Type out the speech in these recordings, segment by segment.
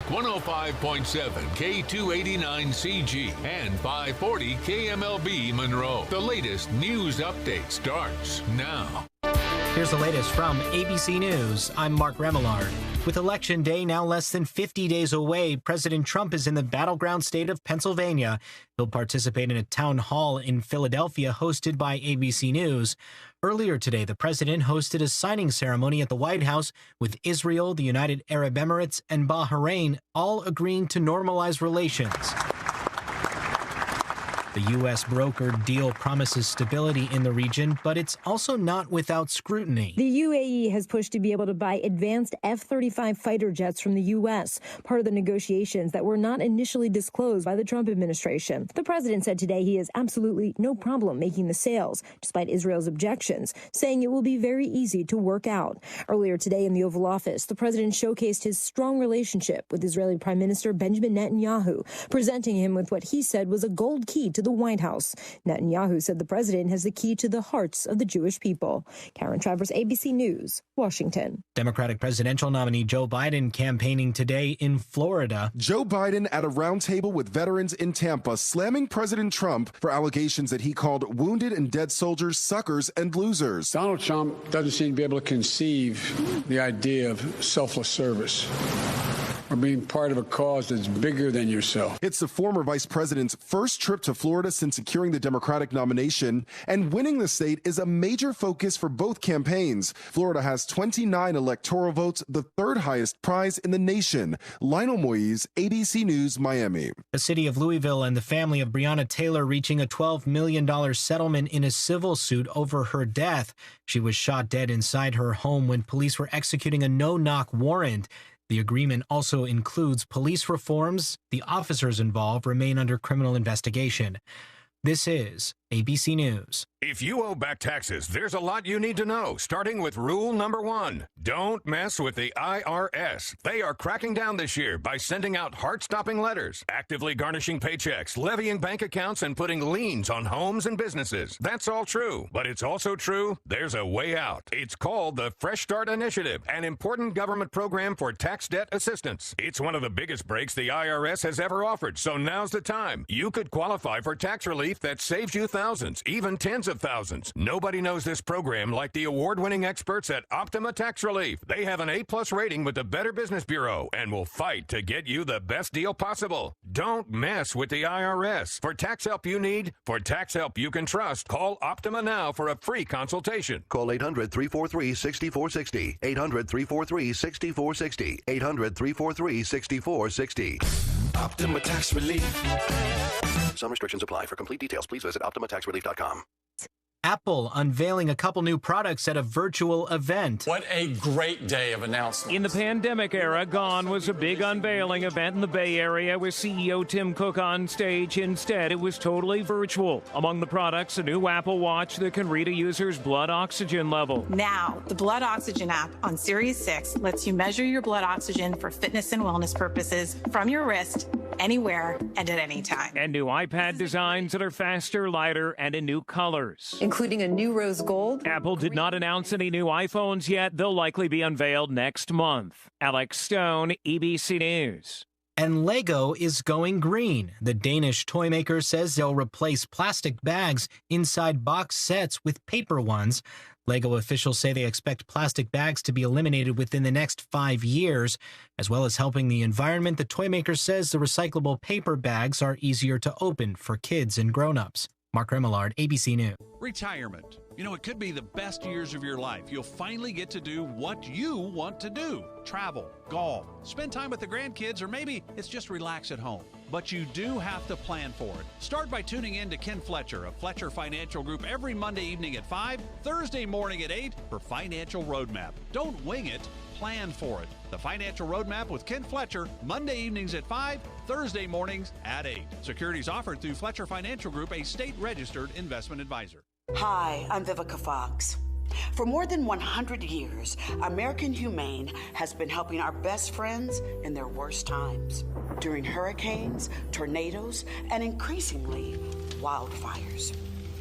105.7 K289CG and 540 KMLB Monroe. The latest news update starts now. Here's the latest from ABC News. I'm Mark Remillard. With Election Day now less than 50 days away, President Trump is in the battleground state of Pennsylvania. He'll participate in a town hall in Philadelphia hosted by ABC News. Earlier today, the president hosted a signing ceremony at the White House with Israel, the United Arab Emirates, and Bahrain all agreeing to normalize relations. The U.S. brokered deal promises stability in the region, but it's also not without scrutiny. The UAE has pushed to be able to buy advanced F-35 fighter jets from the U.S., part of the negotiations that were not initially disclosed by the Trump administration. The president said today he has absolutely no problem making the sales, despite Israel's objections, saying it will be very easy to work out. Earlier today in the Oval Office, the president showcased his strong relationship with Israeli Prime Minister Benjamin Netanyahu, presenting him with what he said was a gold key to the White House. Netanyahu said the president has the key to the hearts of the Jewish people. Karen Travers, ABC News, Washington. Democratic presidential nominee Joe Biden campaigning today in Florida. Joe Biden at a roundtable with veterans in Tampa, slamming President Trump for allegations that he called wounded and dead soldiers suckers and losers. Donald Trump doesn't seem to be able to conceive the idea of selfless service or being part of a cause that's bigger than yourself. It's the former vice president's first trip to Florida since securing the Democratic nomination, and winning the state is a major focus for both campaigns. Florida has 29 electoral votes, the third highest prize in the nation. Lionel Moise, ABC News, Miami. The city of Louisville and the family of Breonna Taylor reaching a $12 million settlement in a civil suit over her death. She was shot dead inside her home when police were executing a no-knock warrant. The agreement also includes police reforms. The officers involved remain under criminal investigation. This is ABC News. If you owe back taxes, there's a lot you need to know, starting with rule number 1. Don't mess with the IRS. They are cracking down this year by sending out heart-stopping letters, actively garnishing paychecks, levying bank accounts, and putting liens on homes and businesses. That's all true, but it's also true there's a way out. It's called the Fresh Start Initiative, an important government program for tax debt assistance. It's one of the biggest breaks the IRS has ever offered, so now's the time. You could qualify for tax relief that saves you thousands, even tens of thousands. Nobody knows this program like the award-winning experts at Optima Tax Relief. They have an A+ rating with the Better Business Bureau and will fight to get you the best deal possible. Don't mess with the IRS. For tax help you need, for tax help you can trust, call Optima now for a free consultation. Call 800-343-6460. 800-343-6460. 800-343-6460. Optima Tax Relief. Some restrictions apply. For complete details, please visit OptimaTaxRelief.com. Apple unveiling a couple new products at a virtual event. What a great day of announcements. In the pandemic era, Gone was a big unveiling event in the Bay Area with CEO Tim Cook on stage. Instead, it was totally virtual. Among the products, a new Apple Watch that can read a user's blood oxygen level. Now, the Blood Oxygen app on Series 6 lets you measure your blood oxygen for fitness and wellness purposes from your wrist, anywhere, and at any time. And new iPad designs that are faster, lighter, and in new colors, including a new rose gold. Apple did not announce any new iPhones yet. They'll likely be unveiled next month. Alex Stone, ABC News. And Lego is going green. The Danish toy maker says they'll replace plastic bags inside box sets with paper ones. Lego officials say they expect plastic bags to be eliminated within the next 5 years. As well as helping the environment, the toy maker says the recyclable paper bags are easier to open for kids and grown-ups. Mark Remillard, ABC News. Retirement. You know, it could be the best years of your life. You'll finally get to do what you want to do. Travel, golf, spend time with the grandkids, or maybe it's just relax at home. But you do have to plan for it. Start by tuning in to Ken Fletcher of Fletcher Financial Group every Monday evening at 5, Thursday morning at 8 for Financial Roadmap. Don't wing it. Plan for it. The Financial Roadmap with Ken Fletcher, Monday evenings at 5, Thursday mornings at 8. Securities offered through Fletcher Financial Group, a state-registered investment advisor. Hi, I'm Vivica Fox. For more than 100 years, American Humane has been helping our best friends in their worst times, during hurricanes, tornadoes, and increasingly, wildfires.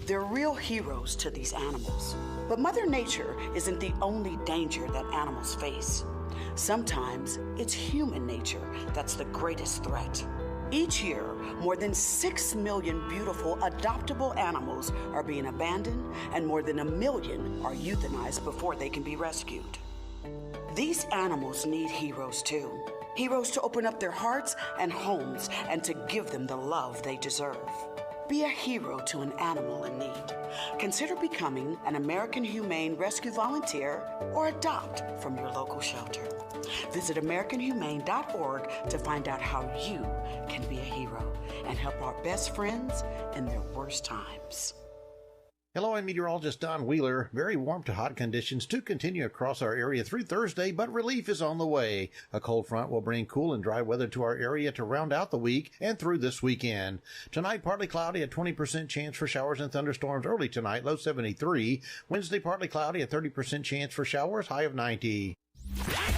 They're real heroes to these animals. But Mother Nature isn't the only danger that animals face. Sometimes it's human nature that's the greatest threat. Each year, more than 6 million beautiful adoptable animals are being abandoned, and more than 1 million are euthanized before they can be rescued. These animals need heroes too. Heroes to open up their hearts and homes and to give them the love they deserve. Be a hero to an animal in need. Consider becoming an American Humane Rescue Volunteer or adopt from your local shelter. Visit AmericanHumane.org to find out how you can be a hero and help our best friends in their worst times. Hello, I'm meteorologist Don Wheeler. Very warm to hot conditions to continue across our area through Thursday, but relief is on the way. A cold front will bring cool and dry weather to our area to round out the week and through this weekend. Tonight, partly cloudy, a 20% chance for showers and thunderstorms early tonight, low 73. Wednesday, partly cloudy, a 30% chance for showers, high of 90.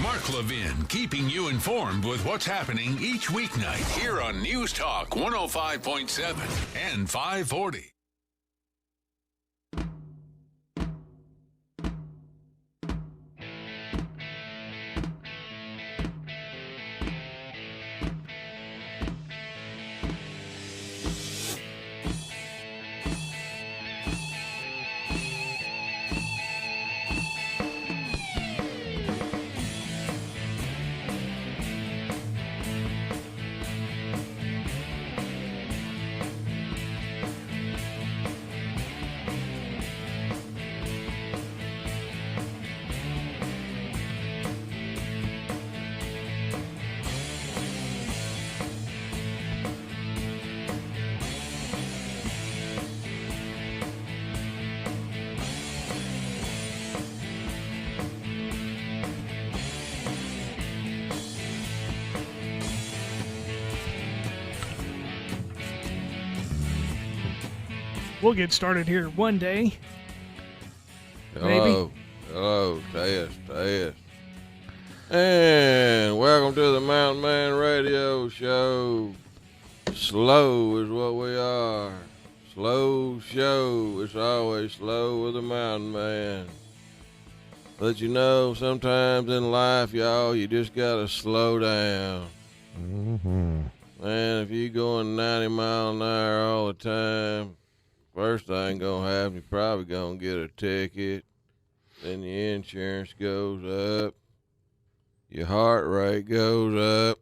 Mark Levin, keeping you informed with what's happening each weeknight here on News Talk 105.7 and 540. We'll get started here one day. Maybe. Hello, test. And welcome to the Mountain Man Radio Show. Slow is what we are. Slow show. It's always slow with the Mountain Man. But you know, sometimes in life, y'all, you just gotta slow down. Mm-hmm. Man, if you going 90 miles an hour all the time, first thing gonna happen, you're probably gonna get a ticket. Then your insurance goes up. Your heart rate goes up.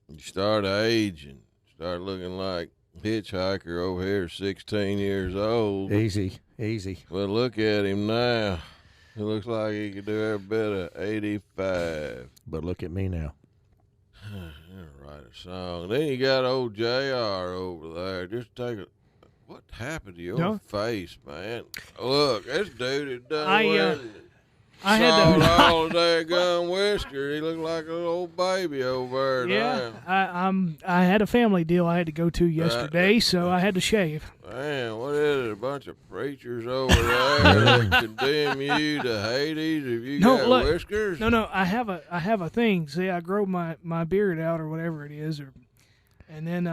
You start aging. Start looking like Hitchhiker over here, 16 years old. Easy. But look at him now. He looks like he could do every bit of 85. But look at me now. Write a song. Then you got old JR over there. Just take a... What happened to your face, man? Look, this dude is done I had to all day gun whisker. He looked like a little old baby over there. Yeah, I had a family deal I had to go to yesterday, so I had to shave. Man, what is it? A bunch of preachers over there that condemn you to Hades if you got whiskers? No, I have a thing. See, I grow my beard out or whatever it is, and then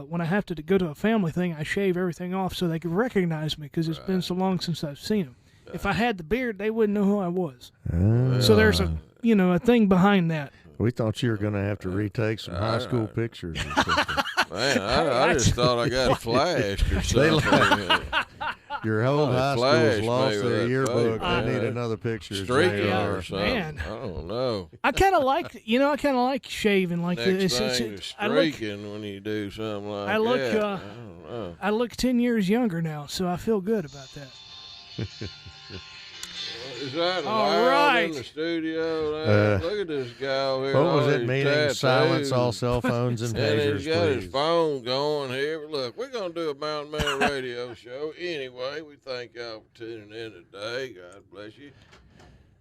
when I have to go to a family thing, I shave everything off so they can recognize me because it's been so long since I've seen them. If I had the beard, they wouldn't know who I was. So there's a thing behind that. We thought you were going to have to retake some high school pictures. Man, I just thought I got flashed or something. Your whole high school's lost their yearbook. They need another picture. Streaking or something. Man. I don't know. I kind of like shaving like Next this. thing is streaking when you do something like that. I don't know. I look 10 years younger now, so I feel good about that. Is that all loud right in the studio? Look at this guy over here. What was it meaning? Silence all cell phones and pagers, and he's got please. his phone going here. But look, we're going to do a Mountain Man radio show. Anyway, we thank y'all for tuning in today. God bless you.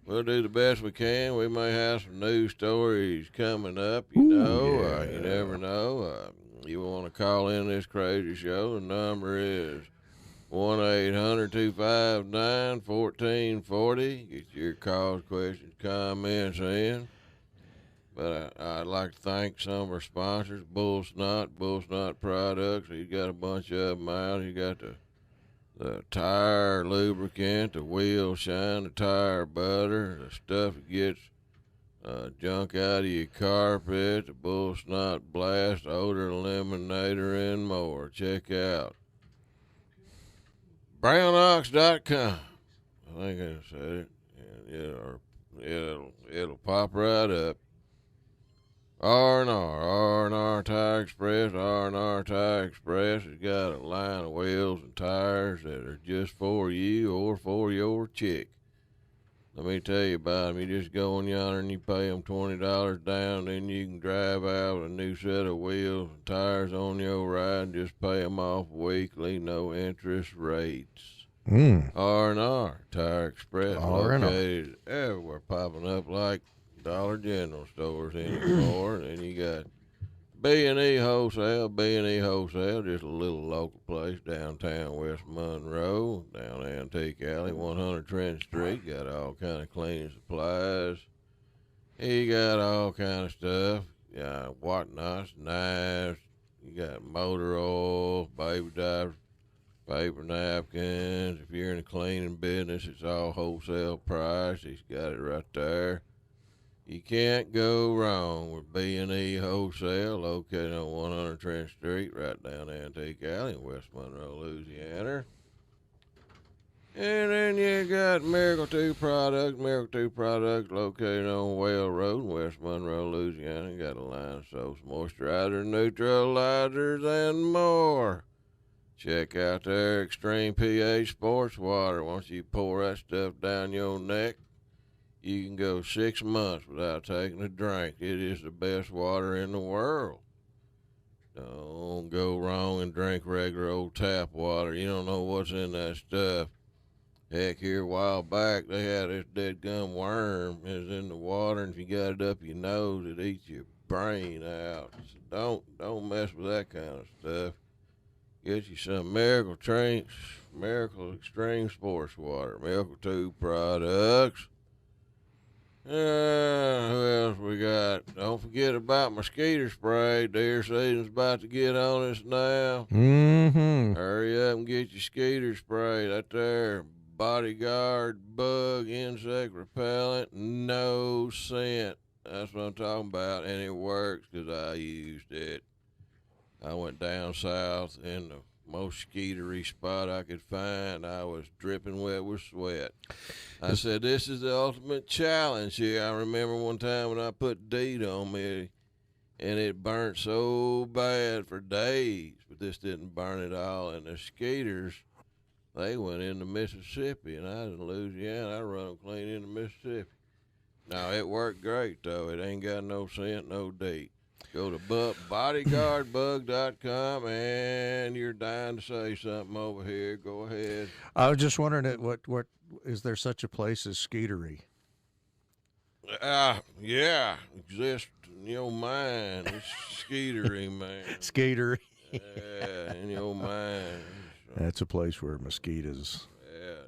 We'll do the best we can. We may have some news stories coming up, you never know. You want to call in this crazy show, the number is 1-800-259-1440. Get your calls, questions, comments in. But I'd like to thank some of our sponsors, Bull Snot Products. You got a bunch of them out. You got the tire lubricant, the wheel shine, the tire butter, the stuff that gets junk out of your carpet, the bull snot blast, odor eliminator, and more. Check out brownox.com. I think I said it. And it'll pop right up. R&R Tire Express. R&R Tire Express has got a line of wheels and tires that are just for you or for your chick. Let me tell you about them. You just go in yonder and you pay them $20 down, then you can drive out with a new set of wheels and tires on your ride and just pay them off weekly, no interest rates. R&R Tire Express, located everywhere, popping up like Dollar General stores anymore. And then you got B&E Wholesale. B&E Wholesale, just a little local place downtown West Monroe, down Antique Alley, 100 Trent Street. Got all kind of cleaning supplies. You got all kind of stuff. You got whatnots, knives. You got motor oil, baby diapers, paper napkins. If you're in the cleaning business, it's all wholesale price. He's got it right there. You can't go wrong with B&E Wholesale, located on 100 Trent Street, right down Antique Alley in West Monroe, Louisiana. And then you got Miracle 2 Products. Miracle 2 Products, located on Whale Road in West Monroe, Louisiana. Got a line of soaps, moisturizers, neutralizers, and more. Check out their Extreme pH Sports Water. Once you pour that stuff down your neck, you can go 6 months without taking a drink. It is the best water in the world. Don't go wrong and drink regular old tap water. You don't know what's in that stuff. Heck, here a while back, they had this dead gum worm is in the water, and if you got it up your nose, it eats your brain out. So don't mess with that kind of stuff. Get you some Miracle Extreme Sports Water. Miracle 2 Products. Who else we got? Don't forget about mosquito spray. Deer season's about to get on us now. Hurry up and get your mosquito spray. That there, Bodyguard Bug Insect Repellent, no scent. That's what I'm talking about, and it works because I used it. I went down south in the most mosquito-y spot I could find. I was dripping wet with sweat. I said, this is the ultimate challenge here. I remember one time when I put DEET on me, and it burnt so bad for days, but this didn't burn at all. And the skeeters, they went into Mississippi, and I was in Louisiana. I run them clean into Mississippi. Now, it worked great, though. It ain't got no scent, no DEET. Go to bodyguardbug.com, and you're dying to say something over here. Go ahead. I was just wondering, what is there such a place as skeetery? Yeah, exists in your mind. It's skeetery, man. Skeetery. Yeah, in your mind. That's a place where mosquitoes. Yeah,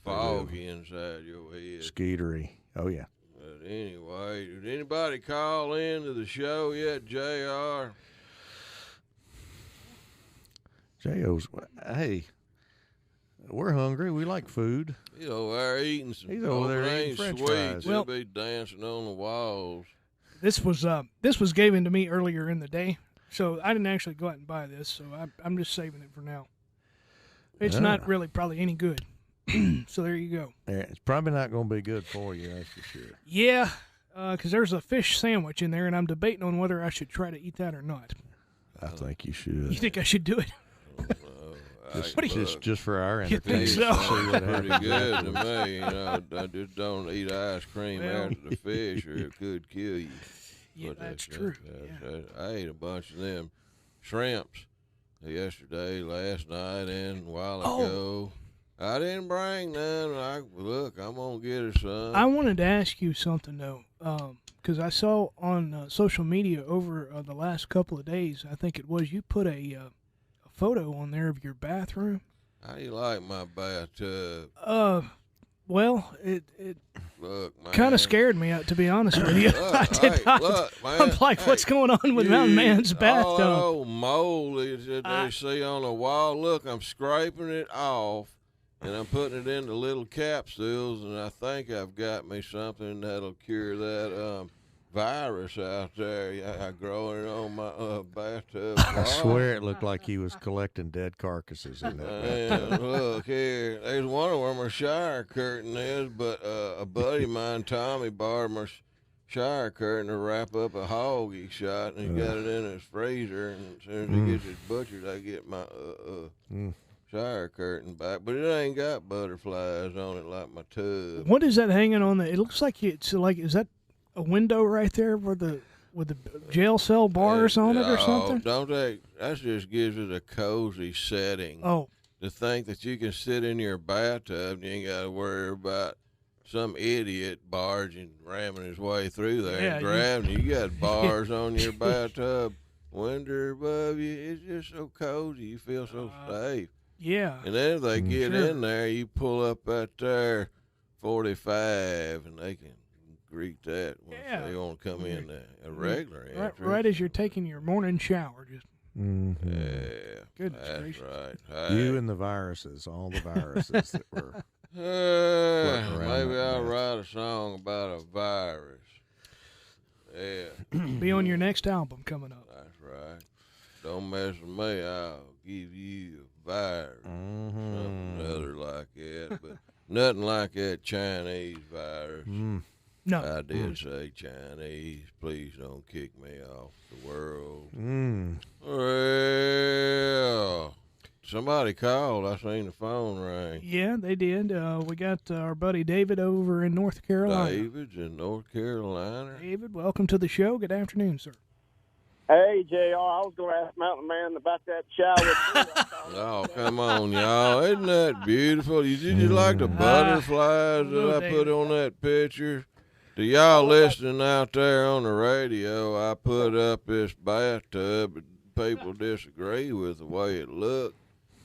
foggy inside your head. Skeetery. Oh, yeah. But anyway, did anybody call in to the show yet, JR? J.O.'s, hey, we're hungry. We like food. He's over there eating some. He's over there eating French fries. He'll be dancing on the walls. This was given to me earlier in the day, so I didn't actually go out and buy this, so I'm just saving it for now. It's not really probably any good. So there you go. Yeah, it's probably not going to be good for you, that's for sure. Yeah, because there's a fish sandwich in there, and I'm debating on whether I should try to eat that or not. I think you should. You think I should do it? Just for our entertainment. You think so? Pretty good to me. You know, I just don't eat ice cream after the fish, or it could kill you. Yeah, that's true. I ate a bunch of them shrimps yesterday, last night, and a while ago. I didn't bring none. Look, I'm going to get her some. I wanted to ask you something, though, because I saw on social media over the last couple of days, I think it was, you put a photo on there of your bathroom. How do you like my bathtub? Well, it look, kind of scared me, to be honest with you. Look, man, I'm like, what's going on with Mountain Man's bathtub? Oh, mold they see on the wall. Look, I'm scraping it off. and I'm putting it into little capsules, and I think I've got me something that'll cure that virus out there. I grow it on my bathtub. I swear it looked like he was collecting dead carcasses in that bathtub. Look here, there's one of them. A shower curtain is, but a buddy of mine, Tommy, borrowed my shower curtain to wrap up a hog he shot, and he got it in his freezer. And as soon as he gets it butchered, I get my shower curtain back. But it ain't got butterflies on it like my tub. What is that hanging on the? It looks like it's like, is that a window right there with the jail cell bars on it or something? Don't that just gives it a cozy setting. Oh. To think that you can sit in your bathtub and you ain't got to worry about some idiot barging, ramming his way through there and grabbing you. You got bars on your bathtub, window above you. It's just so cozy. You feel so safe. Yeah. And then if they get in there, you pull up that there 45, and they can greet that when they want to come in there. A regular entrance. Right as you're taking your morning shower. Just. Mm-hmm. Yeah. Goodness that's gracious. right. You and the viruses, all the viruses that were. Maybe I'll write a song about a virus. Yeah. Be on your next album coming up. That's right. Don't mess with me. I'll give you a virus. Something other like that. But nothing like that Chinese virus. No. I did say Chinese. Please don't kick me off the world. Well, somebody called. I seen the phone ring. Yeah, they did. We got our buddy David over in North Carolina. David's in North Carolina. David, welcome to the show. Good afternoon, sir. Hey, JR, I was going to ask Mountain Man about that shower. Oh, come on, y'all. Isn't that beautiful? Did you like the butterflies that I put on that picture? To y'all listening out there on the radio, I put up this bathtub, but people disagree with the way it looked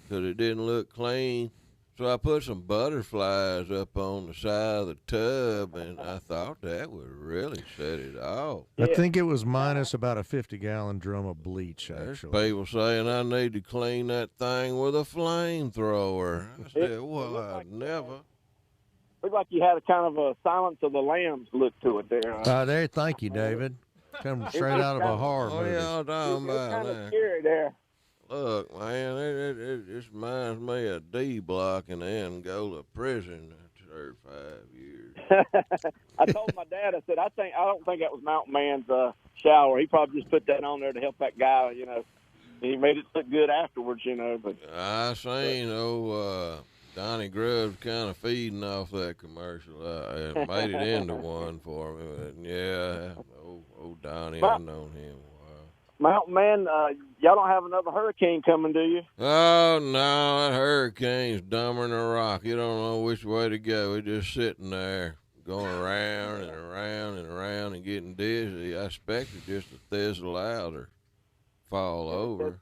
because it didn't look clean. So I put some butterflies up on the side of the tub, and I thought that would really set it off. I think it was minus about a 50-gallon drum of bleach, actually. There's people saying I need to clean that thing with a flamethrower. I said, well, I'd never. Looked like you had a kind of a Silence of the Lambs look to it there. Thank you, David. Come straight out of a horror movie. Y'all talking about kind that? of scary there. Look, man, it just reminds me of D-Block in Angola prison after 35 years. I told my dad, I said, I don't think that was Mountain Man's shower. He probably just put that on there to help that guy, you know. He made it look good afterwards, you know. But I seen Donnie Grubbs kind of feeding off that commercial. I made it into one for me. But yeah, old Donnie, I've known him a while. Mountain Man, y'all don't have another hurricane coming, do you? Oh, no, that hurricane's dumber than a rock. You don't know which way to go. We're just sitting there going around and around and around and getting dizzy. I expected just to fizzle out or fall over.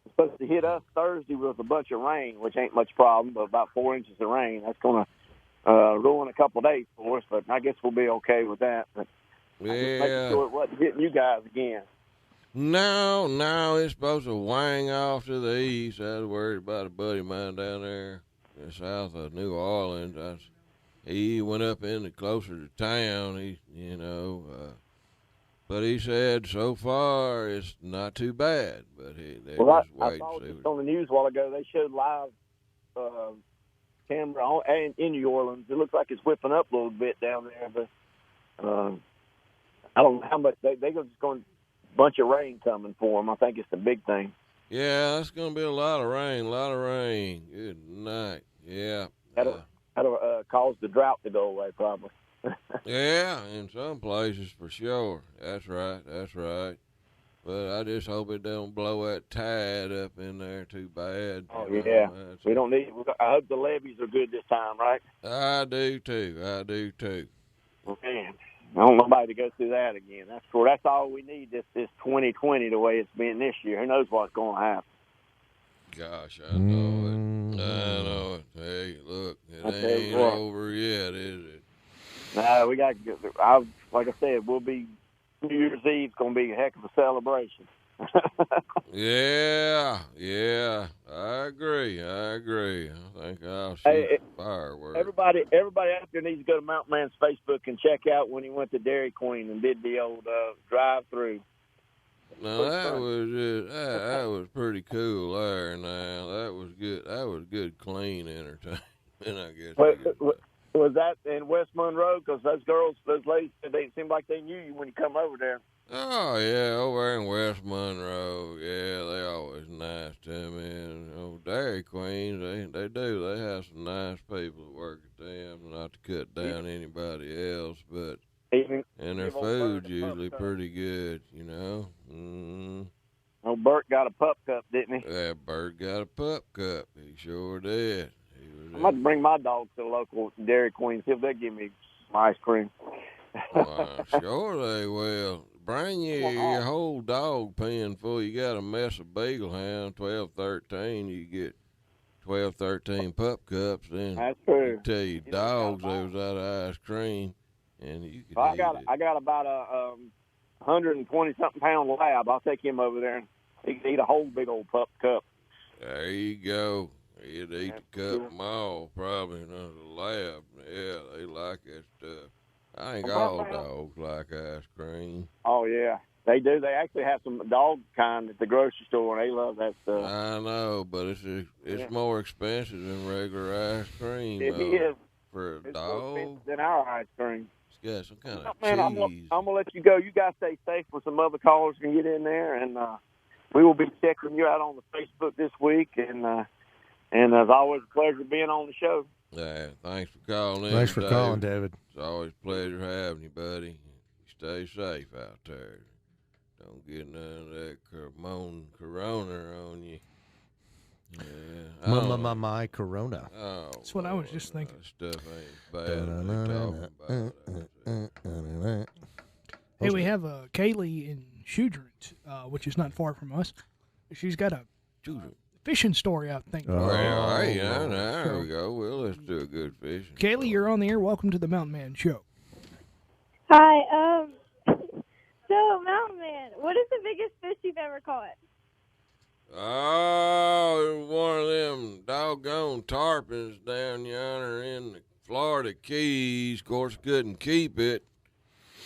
Supposed to hit us Thursday with a bunch of rain, which ain't much problem, but about 4 inches of rain. That's going to ruin a couple of days for us, but I guess we'll be okay with that. But yeah. I'm just making sure it wasn't hitting you guys again. No, it's supposed to wang off to the east. I was worried about a buddy of mine down there south of New Orleans. He went up closer to town, but he said so far it's not too bad. But they just wait I saw and see. just on the news a while ago, they showed live camera in New Orleans. It looks like it's whipping up a little bit down there, but I don't know how much. They're just going bunch of rain coming for them. I think it's the big thing. Yeah, it's going to be a lot of rain. Good night. Yeah. That'll cause the drought to go away, probably. Yeah, in some places for sure. That's right. But I just hope it don't blow that tide up in there too bad. Oh, yeah. We don't need. I hope the levees are good this time, right? I do too. Man, I don't want nobody to go through that again. That's all we need. This 2020, the way it's been this year. Who knows what's going to happen? Gosh, I know it. Hey, look, it ain't over yet, is it? No, we got. Like I said, we'll be New Year's Eve's going to be a heck of a celebration. Yeah, I agree. I think I'll shoot fireworks. Everybody out there needs to go to Mountain Man's Facebook and check out when he went to Dairy Queen and did the old drive-through. Now that was pretty cool there. Now that was good. That was good, clean entertainment. I guess. Was that in West Monroe? Because those ladies, they seemed like they knew you when you come over there. Oh yeah, over in West Monroe. Yeah, they always nice to me. And Dairy Queens, they do. They have some nice people that work at them. Not to cut down anybody else, but. And their food's usually pretty good, you know. Mm-hmm. Oh, Bert got a pup cup, didn't he? Yeah, Bert got a pup cup. He sure did. I'm about to bring my dog to the local Dairy Queen, see if they give me some ice cream. Well, I'm sure they will. Bring your whole dog pen full. You got a mess of Beagle Hound, 12, 13. You get 12, 13 pup cups. Then that's true. I tell you, dogs, they was out of ice cream. And you could I got about a 120-something pound lab. I'll take him over there, and he can eat a whole big old pup cup. There you go. He'd eat the cup them all, probably, in the lab. Yeah, they like that stuff. I think all dogs like ice cream. Oh, yeah. They do. They actually have some dog kind at the grocery store, and they love that stuff. I know, but it's more expensive than regular ice cream. It is. For a it's dog. More expensive than our ice cream. Got some kind of man, cheese. I'm gonna let you go. You guys stay safe for some other callers can get in there, and we will be checking you out on the Facebook this week. And as always, a pleasure being on the show. Yeah, thanks for calling in. Thanks for calling, David. It's always a pleasure having you, buddy. Stay safe out there. Don't get none of that corona on you. Yeah, my Corona. Oh, that's what I was just thinking. Stuff ain't bad. Hey, we have Kaylee in Shudrint, which is not far from us. She's got a fishing story, I think. There we go. Well, let's do a good fishing. Kaylee, you're on the air. Welcome to the Mountain Man Show. Hi. So, Mountain Man, what is the biggest fish you've ever caught? Oh, it was one of them doggone tarpons down yonder in the Florida Keys. Of course, couldn't keep it.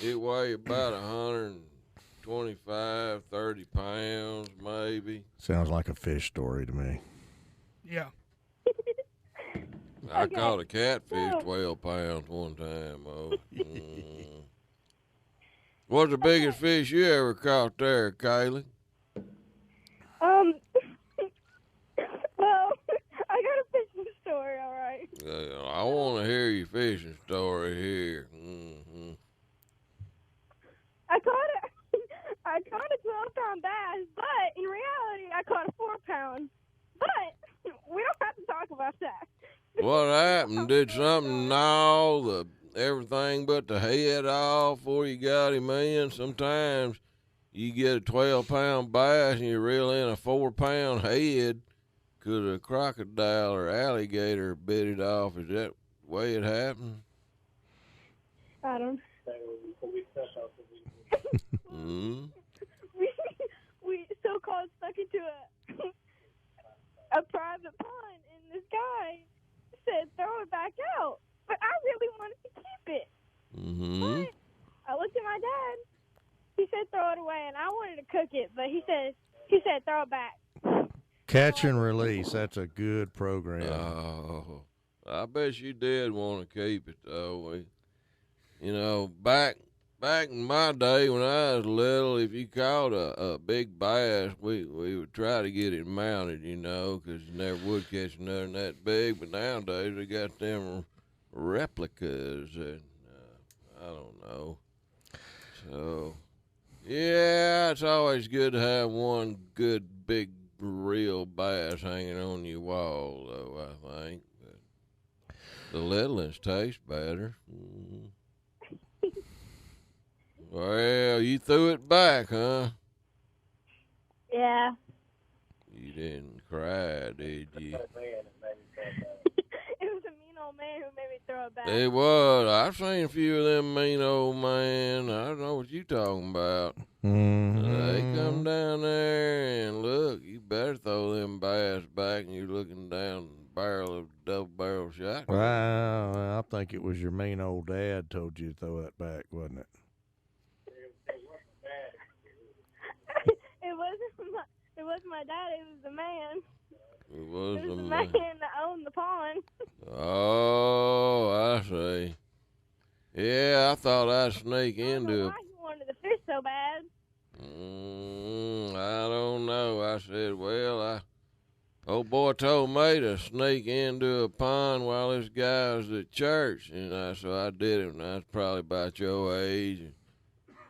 It weighed about 125, 30 pounds, maybe. Sounds like a fish story to me. Yeah. I caught a catfish 12 pounds one time. What's the biggest fish you ever caught there, Kaylee? Well, I got a fishing story, all right. I want to hear your fishing story here. Mm-hmm. I caught a 12-pound bass, but in reality, I caught a 4-pound. But we don't have to talk about that. What happened? Did something gnaw everything but the head off before you got him in? Sometimes you get a 12-pound bass and you reel in a 4-pound head. Could a crocodile or alligator bit it off? Is that the way it happened? I don't. We so-called stuck into a private pond, and this guy said throw it back out, but I really wanted to keep it. But I looked at my dad. He said throw it away, and I wanted to cook it, but he said throw it back. Catch and release. That's a good program. Oh, I bet you did want to keep it though. Back in my day when I was little, if you caught a big bass, we would try to get it mounted, because you never would catch nothing that big. But nowadays they got them replicas, and I don't know. So, yeah, it's always good to have one good big real bass hanging on your wall, though, I think. But the little ones taste better. Mm-hmm. Well, you threw it back, huh? Yeah. You didn't cry, did you? It was a mean old man who made me throw it back. It was. I've seen a few of them mean old men. I don't know what you talking about. They come down there and look, you better throw them bass back, and you're looking down the barrel of double-barrel shotgun. Well, I think it was your mean old dad told you to throw that back, wasn't it? It wasn't my dad. It was the man. It was the the man that owned the pond. Oh, I see. Yeah, I thought I'd sneak into it. Why you wanted the fish so bad? I don't know. I said, well, old boy told me to sneak into a pond while this guy was at church, and so I did it. And I was probably about your age. And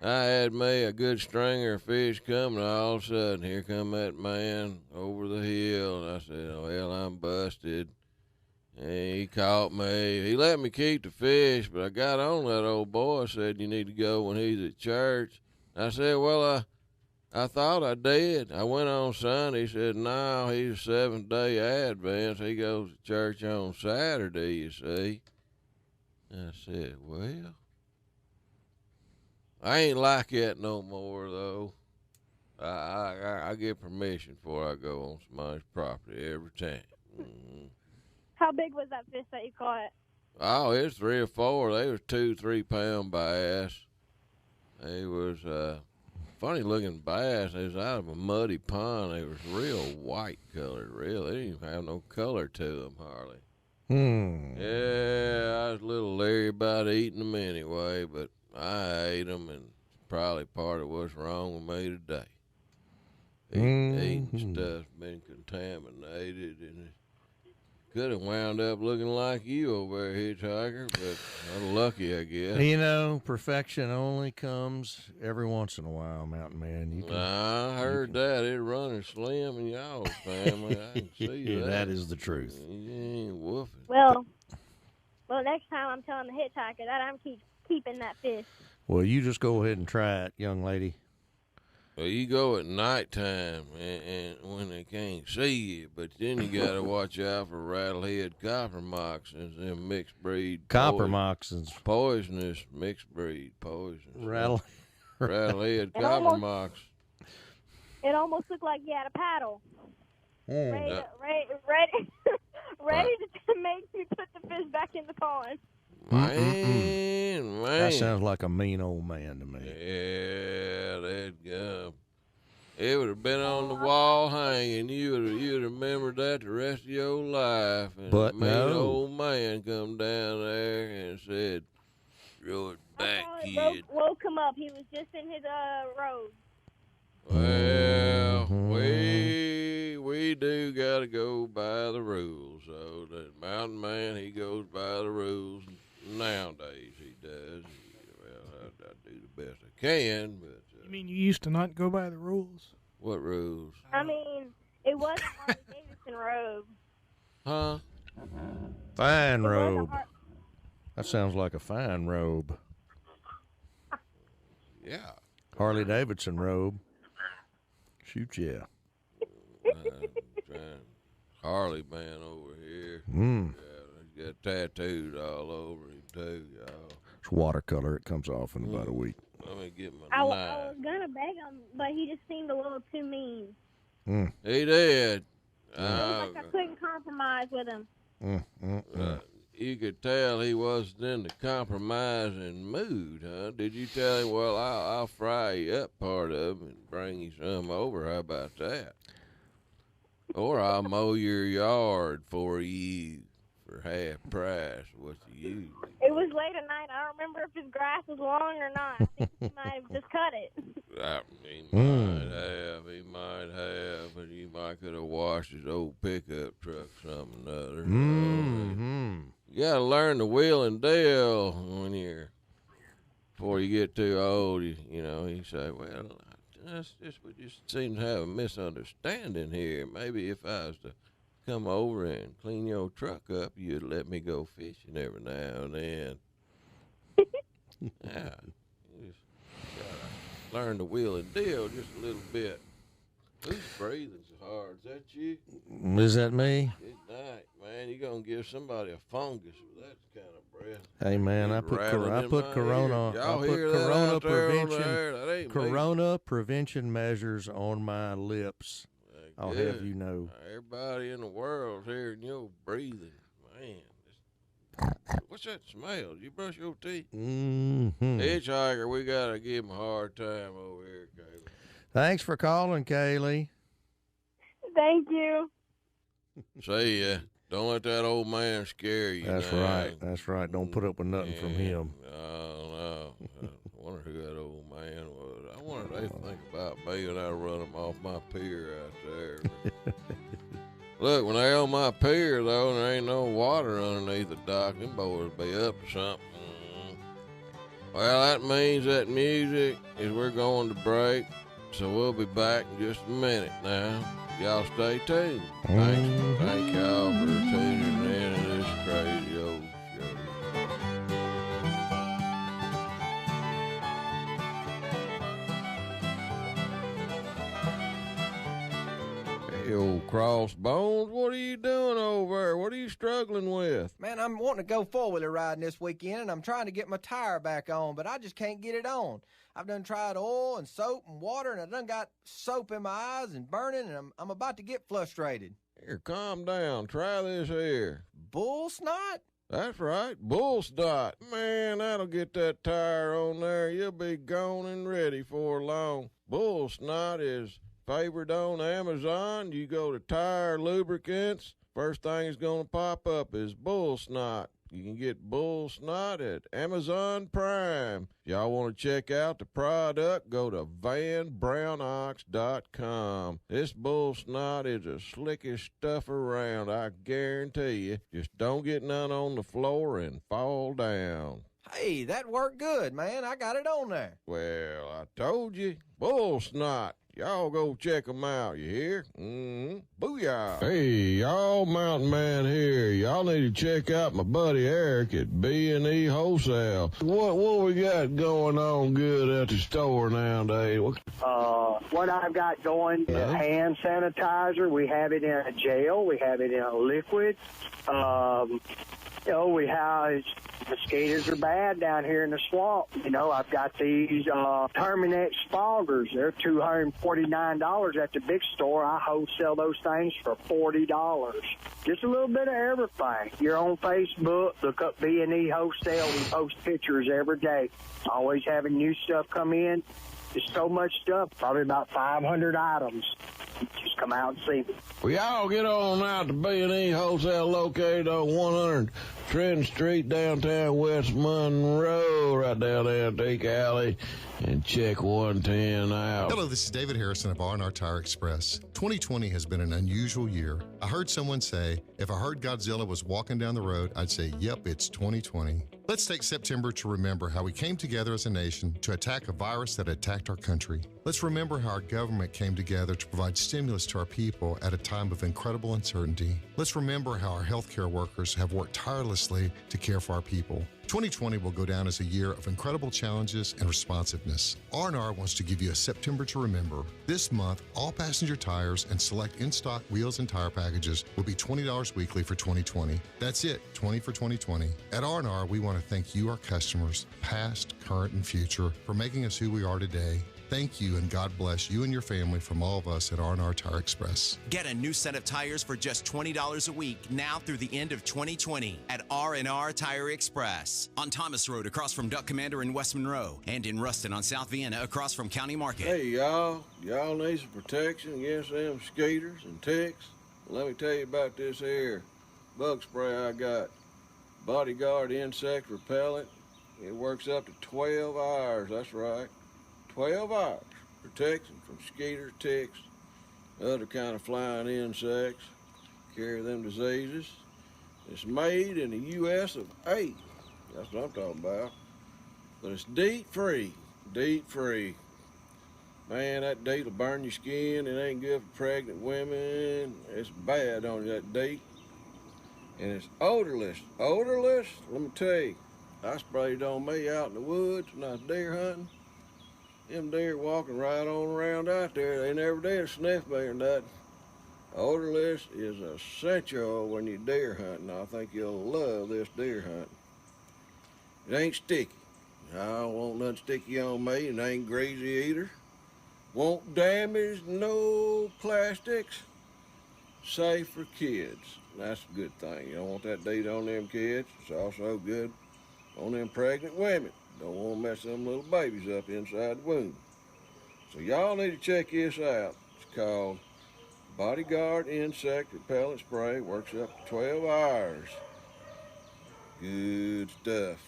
I had me a good stringer of fish coming. All of a sudden, here come that man over the hill, and I said, well, I'm busted. And he caught me. He let me keep the fish, but I got on that old boy. Said, you need to go when he's at church. I said, well, I thought I did. I went on Sunday. He said, no, he's a Seventh-day Adventist. He goes to church on Saturday, you see. I said, well, I ain't like that no more, though. I get permission before I go on somebody's property every time. Mm-hmm. How big was that fish that you caught? Oh, it's 3 or 4. They was 2-3 pound bass. They was funny looking bass. They was out of a muddy pond. They was real white colored. Real, they didn't even have no color to them hardly. Yeah, I was a little leery about eating them anyway, but I ate them, and probably part of what's wrong with me today. Eating stuff's been contaminated, and it could have wound up looking like you over there, Hitchhiker, but I'm lucky, I guess. You know, perfection only comes every once in a while, Mountain Man. I heard that. It running slim in y'all's family. I can see that. That is the truth. You ain't woofing. Well, next time I'm telling the hitchhiker that I'm keeping that fish. Well, you just go ahead and try it, young lady. Well, you go at nighttime and when they can't see you, but then you got to watch out for rattlehead copper moccasins, them mixed breed. Copper moccasins. Poisonous mixed breed poisons. Rattlehead copper moccasins. It almost looked like you had a paddle. Ready to make me put the fish back in the pond. Man. That sounds like a mean old man to me. Yeah, that gum. It would have been on the wall hanging. You'd remember that the rest of your life. And But a mean old man come down there and said, throw it back, kid. Woke him up. He was just in his robe. Well, we do got to go by the rules. So that mountain man, he goes by the rules. Nowadays he does. Well, I do the best I can, but... You mean you used to not go by the rules? What rules? I mean, it wasn't Harley Davidson robe. Huh? Fine robe. That sounds like a fine robe. Yeah. Harley Davidson robe. Shoot, yeah. Harley man over here. Yeah, he's got tattooed all over him too, y'all. It's watercolor. It comes off in about a week. Let me get my I knife. was gonna beg him, but he just seemed a little too mean. He did. It was like I couldn't compromise with him. You could tell he wasn't in the compromising mood, huh? Did you tell him, well, I'll fry you up part of him and bring you some over? How about that? Or I'll mow your yard for you for half price what you use. It was late at night. I don't remember if his grass was long or not. I think he might have just cut it. He might have, but he might could have washed his old pickup truck something or other. You gotta learn to wheel and deal before you get too old. You say, well, we just seem to have a misunderstanding here. Maybe if I was to come over and clean your truck up, you'd let me go fishing every now and then. Yeah, you just gotta learn to wheel and deal just a little bit. Who's breathing so hard? Is that you? Is that me? Good night, man. You're going to give somebody a fungus with that kind of breath. Hey, man, I put corona prevention measures on my lips. I'll have you know. Everybody in the world's hearing your breathing. Man, what's that smell? Did you brush your teeth? Mm-hmm. Hitchhiker, we got to give him a hard time over here, Kaylee. Thanks for calling, Kaylee. Thank you. See ya. Don't let that old man scare you. That's right. That's right. Don't put up with nothing from him. No. I wonder who that old man was. I wonder if they think about me when I run them off my pier out there. Look, when they on my pier, though, and there ain't no water underneath the dock, them boys be up to something. Well, that means that music is we're going to break, so we'll be back in just a minute now. Y'all stay tuned. Thank y'all for tuning in to this crazy old show. Hey, old crossbones, what are you doing over there? What are you struggling with? Man, I'm wanting to go four-wheeler riding this weekend, and I'm trying to get my tire back on, but I just can't get it on. I've done tried oil and soap and water, and I done got soap in my eyes and burning, and I'm about to get frustrated. Here, calm down. Try this here. Bull snot? That's right, bull snot. Man, that'll get that tire on there. You'll be gone and ready for long. Bull snot is favored on Amazon. You go to tire lubricants, first thing that's going to pop up is bull snot. You can get bull snot at Amazon Prime. If y'all want to check out the product, go to vanbrownox.com. This bull snot is the slickest stuff around, I guarantee you. Just don't get none on the floor and fall down. Hey, that worked good, man. I got it on there. Well, I told you, bull snot. Y'all go check them out, you hear? Booyah. Hey, y'all Mountain Man here. Y'all need to check out my buddy Eric at B&E Wholesale. What we got going on good at the store nowadays? What I've got going is hand sanitizer. We have it in a gel. We have it in a liquid. We have mosquitoes are bad down here in the swamp. I've got these Terminex foggers. They're $249 at the big store. I wholesale those things for $40. Just a little bit of everything. You're on Facebook. Look up B&E Wholesale. We post pictures every day. Always having new stuff come in. There's so much stuff, probably about 500 items. Just come out and see me. Well, y'all get on out to B&E Wholesale located on 100 Trenton Street, downtown West Monroe, right down there at Antique Alley, and check 110 out. Hello, this is David Harrison of R&R Tire Express. 2020 has been an unusual year. I heard someone say, if I heard Godzilla was walking down the road, I'd say, yep, it's 2020. Let's take September to remember how we came together as a nation to attack a virus that attacked our country. Let's remember how our government came together to provide stimulus to our people at a time of incredible uncertainty. Let's remember how our healthcare workers have worked tirelessly to care for our people. 2020 will go down as a year of incredible challenges and responsiveness. R&R wants to give you a September to remember. This month, all passenger tires and select in-stock wheels and tire packages will be $20 weekly for 2020. That's it, 20 for 2020. At R&R, we want to thank you, our customers, past, current, and future, for making us who we are today. Thank you, and God bless you and your family from all of us at R&R Tire Express. Get a new set of tires for just $20 a week now through the end of 2020 at R&R Tire Express. On Thomas Road across from Duck Commander in West Monroe, and in Ruston on South Vienna across from County Market. Hey, y'all need some protection against them mosquitoes and ticks? Let me tell you about this here bug spray I got. Bodyguard Insect Repellent. It works up to 12 hours, that's right. 12 hours protection from mosquitoes, ticks, other kind of flying insects, carry them diseases. It's made in the U.S. of A. That's what I'm talking about. But it's DEET-free, DEET-free. Man, that DEET will burn your skin. It ain't good for pregnant women. It's bad on you, that DEET. And it's odorless. Odorless? Let me tell you, I sprayed it on me out in the woods when I was deer hunting. Them deer walking right on around out there. They never did sniff me or nothing. Odorless is essential when you're deer hunting. I think you'll love this deer hunting. It ain't sticky. I don't want nothing sticky on me. It ain't greasy either. Won't damage no plastics. Safe for kids. That's a good thing. You don't want that deed on them kids. It's also good on them pregnant women. Don't want to mess them little babies up inside the womb. So y'all need to check this out. It's called Bodyguard Insect Repellent Spray. Works up to 12 hours. Good stuff.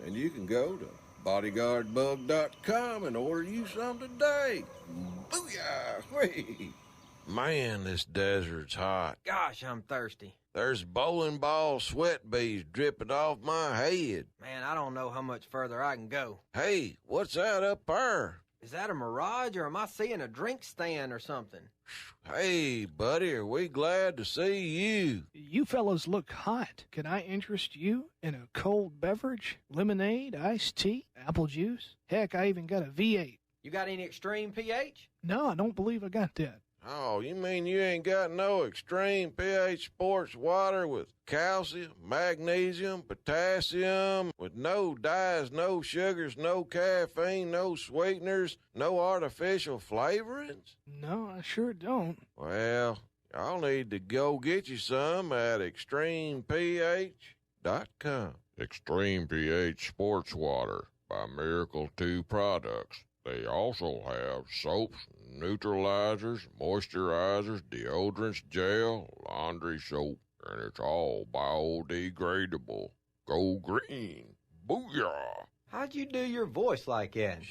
And you can go to bodyguardbug.com and order you some today. Booyah! Whee! Man, this desert's hot. Gosh, I'm thirsty. There's bowling ball sweat beads dripping off my head. Man, I don't know how much further I can go. Hey, what's that up there? Is that a mirage, or am I seeing a drink stand or something? Hey, buddy, are we glad to see you? You fellows look hot. Can I interest you in a cold beverage? Lemonade, iced tea, apple juice? Heck, I even got a V8. You got any extreme pH? No, I don't believe I got that. Oh, you mean you ain't got no extreme pH sports water with calcium, magnesium, potassium, with no dyes, no sugars, no caffeine, no sweeteners, no artificial flavorings? No, I sure don't. Well, y'all need to go get you some at extremeph.com. Extreme pH Sports Water by Miracle 2 Products. They also have soaps, neutralizers, moisturizers, deodorants, gel, laundry soap, and it's all biodegradable. Go green. Booyah! How'd you do your voice like that?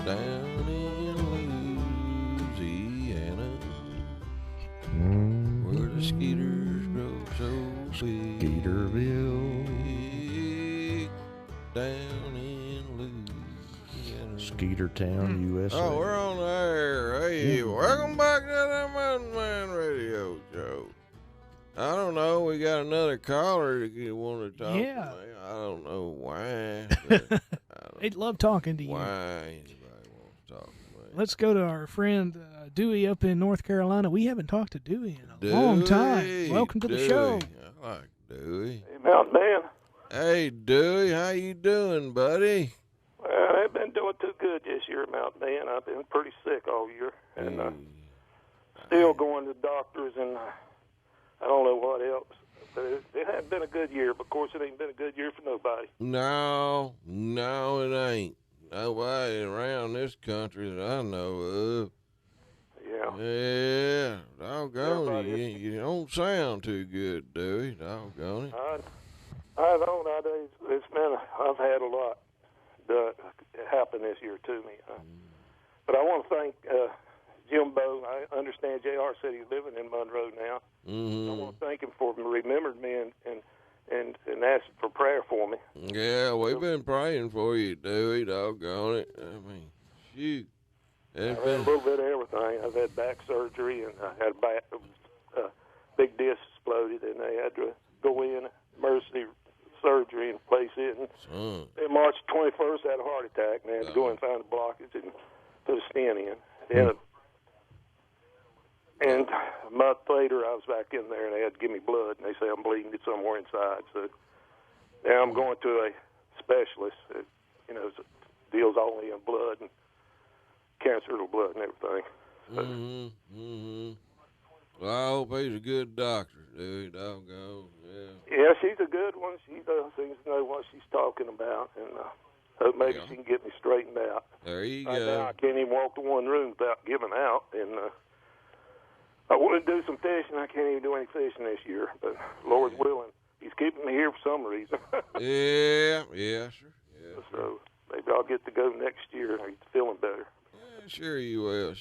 Down in Louisiana, where the skeeters grow so big. Skeeterville. Down in Louisiana. Skeetertown, USA. Oh, we're on the air. Hey, welcome back to the Mountain Man Radio Show. I don't know. We got another caller that you want to talk to me. I don't know why. They'd love talking to you. Why anybody wants to talk to me? Let's go to our friend Dewey up in North Carolina. We haven't talked to Dewey in a long time. Welcome to the show. I like Dewey. Hey, Mountain Man. Hey, Dewey. How you doing, buddy? Well, I haven't been doing too good this year, Mountain Man. I've been pretty sick all year. And still going to doctors and I don't know what else. But it hasn't been a good year. But, of course, it ain't been a good year for nobody. No, it ain't. Nobody around this country that I know of. Yeah, doggone it. You don't sound too good, Dewey. Doggone it. I don't know. I've had a lot happen this year to me. But I want to thank Jimbo. I understand JR said he's living in Monroe now. Mm-hmm. I want to thank him for remembering me and asking for prayer for me. Yeah, we've been praying for you, Dewey. Doggone it. I mean, shoot. I've had a little bit of everything. I've had back surgery, and I had a big disc exploded, and they had to go in emergency surgery and place it. And March 21st, I had a heart attack, and they had to go and find a blockage and put a stent in. And a month later, I was back in there, and they had to give me blood, and they say I'm bleeding it somewhere inside. So now I'm going to a specialist that, deals only in blood and cancer of the blood and everything. So, Well, I hope he's a good doctor, dude. Doggone, yeah, she's a good one. She seems to know what she's talking about, and hope maybe she can get me straightened out. There you right go. Now I can't even walk to one room without giving out, and I want to do some fishing. I can't even do any fishing this year, but Lord's willing, He's keeping me here for some reason. Yeah, sure. Yeah, so maybe I'll get to go next year and get feeling better. Yeah, sure you will.